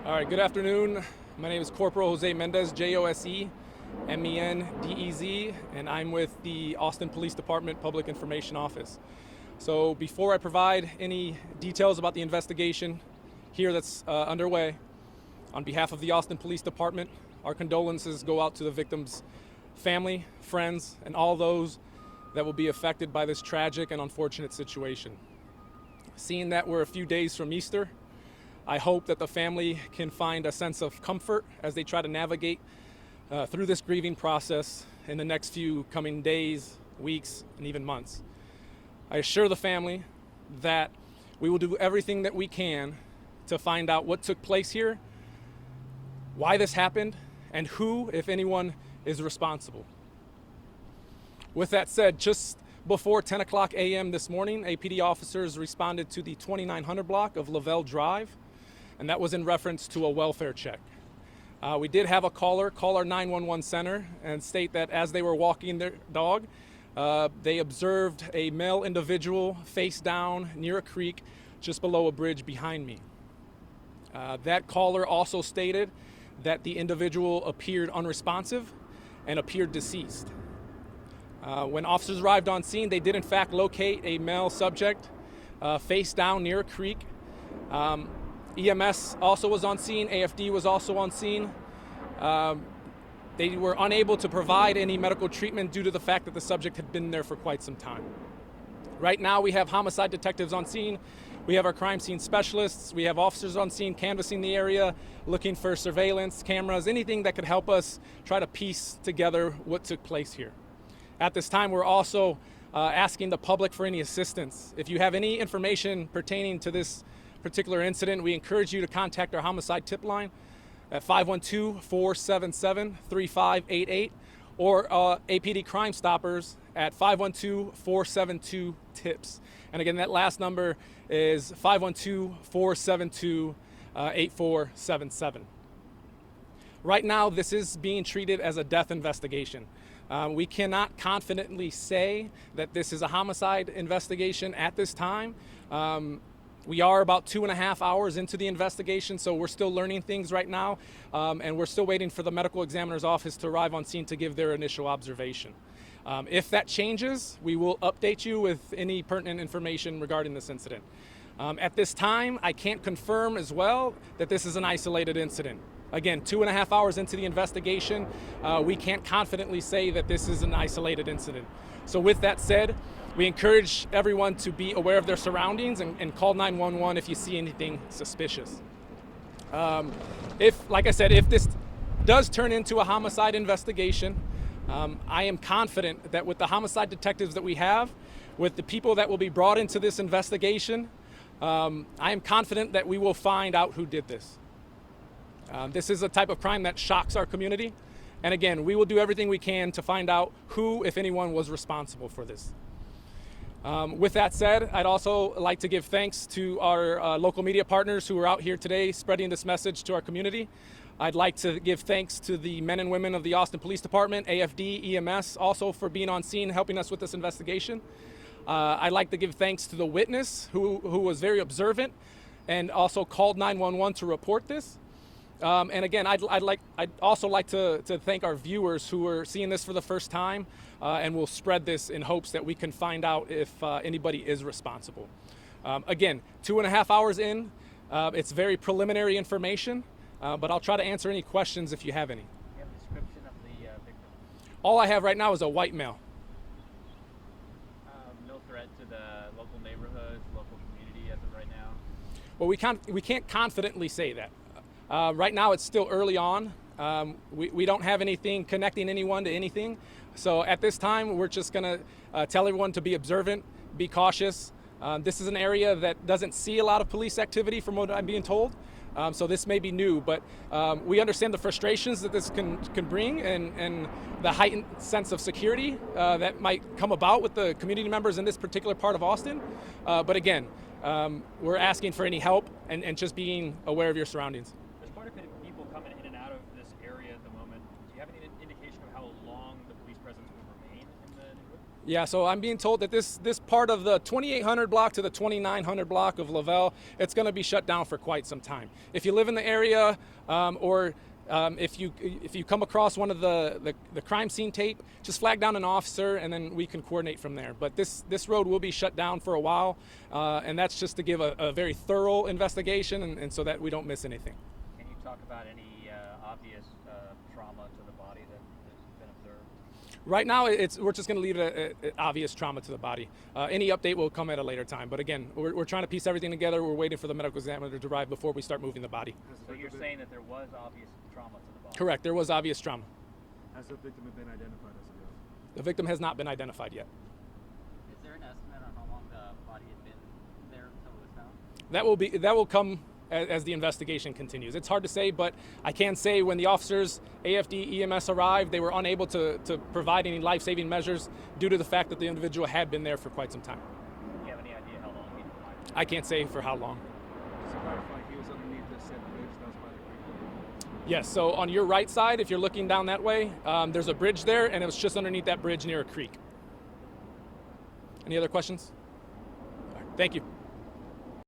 All right, good afternoon. My name is Corporal Jose Mendez, Jose Mendez, and I'm with the Austin Police Department Public Information Office. So before I provide any details about the investigation here that's underway, on behalf of the Austin Police Department, our condolences go out to the victims' family, friends, and all those that will be affected by this tragic and unfortunate situation. Seeing that we're a few days from Easter, I hope that the family can find a sense of comfort as they try to navigate through this grieving process in the next few coming days, weeks, and even months. I assure the family that we will do everything that we can to find out what took place here, why this happened, and who, if anyone, is responsible. With that said, just before 10 o'clock a.m. this morning, APD officers responded to the 2900 block of Lavelle Drive, and that was in reference to a welfare check. We did have a caller call our 911 center and state that as they were walking their dog, they observed a male individual face down near a creek just below a bridge behind me. That caller also stated that the individual appeared unresponsive and appeared deceased. When officers arrived on scene, they did in fact locate a male subject face down near a creek. EMS also was on scene, AFD was also on scene. They were unable to provide any medical treatment due to the fact that the subject had been there for quite some time. Right now we have homicide detectives on scene, we have our crime scene specialists, we have officers on scene canvassing the area, looking for surveillance, cameras, anything that could help us try to piece together what took place here. At this time, we're also asking the public for any assistance. If you have any information pertaining to this particular incident, we encourage you to contact our homicide tip line at 512-477-3588 or APD Crime Stoppers at 512-472-TIPS. And again, that last number is 512-472-8477. Right now, this is being treated as a death investigation. We cannot confidently say that this is a homicide investigation at this time. We are about 2.5 hours into the investigation, so we're still learning things right now, and we're still waiting for the medical examiner's office to arrive on scene to give their initial observation. If that changes, we will update you with any pertinent information regarding this incident. At this time, I can't confirm as well that this is an isolated incident. Again, 2.5 hours into the investigation, we can't confidently say that this is an isolated incident. So with that said, we encourage everyone to be aware of their surroundings and call 911 if you see anything suspicious. Like I said, if this does turn into a homicide investigation, I am confident that with the homicide detectives that we have, with the people that will be brought into this investigation, I am confident that we will find out who did this. This is a type of crime that shocks our community. And again, we will do everything we can to find out who, if anyone, was responsible for this. With that said, I'd also like to give thanks to our local media partners who are out here today spreading this message to our community. I'd like to give thanks to the men and women of the Austin Police Department, AFD, EMS, also for being on scene, helping us with this investigation. I'd like to give thanks to the witness who was very observant and also called 911 to report this. And again, I'd also like to thank our viewers who are seeing this for the first time, and will spread this in hopes that we can find out if anybody is responsible. Again, 2.5 hours in, it's very preliminary information, but I'll try to answer any questions if you have any. Do you have a description of the victim? All I have right now is a white male. No threat to the local neighborhoods, local community as of right now? Well, we can't confidently say that. Right now, it's still early on. We don't have anything connecting anyone to anything. So at this time, we're just going to tell everyone to be observant, be cautious. This is an area that doesn't see a lot of police activity from what I'm being told. So this may be new, but we understand the frustrations that this can bring and the heightened sense of security that might come about with the community members in this particular part of Austin. But again, we're asking for any help and just being aware of your surroundings. There's quite a bit of people coming in and out of this area at the moment. Do you have any indication of how long the police presence will remain in the neighborhood? Yeah, so I'm being told that this part of the 2800 block to the 2900 block of Lavelle, it's going to be shut down for quite some time. If you live in the area, or if you come across one of the crime scene tape, just flag down an officer and then we can coordinate from there. But this road will be shut down for a while, and that's just to give a very thorough investigation and so that we don't miss anything. Can you talk about any obvious trauma to the body that has been observed? Right now, we're just going to leave it at obvious trauma to the body. Any update will come at a later time. But again, we're trying to piece everything together. We're waiting for the medical examiner to arrive before we start moving the body. So you're saying that there was obvious trauma to the body? Correct. There was obvious trauma. Has the victim been identified as of yet? The victim has not been identified yet. Is there an estimate on how long the body had been there until it was found? That will come as the investigation continues. It's hard to say, but I can say when the officers, AFD, EMS arrived, they were unable to provide any life-saving measures due to the fact that the individual had been there for quite some time. Do you have any idea how long he'd been alive? I can't say for how long. Just to clarify, he was underneath the said bridge that was by the creek. Yes, so on your right side, if you're looking down that way, there's a bridge there, and it was just underneath that bridge near a creek. Any other questions? All right, thank you.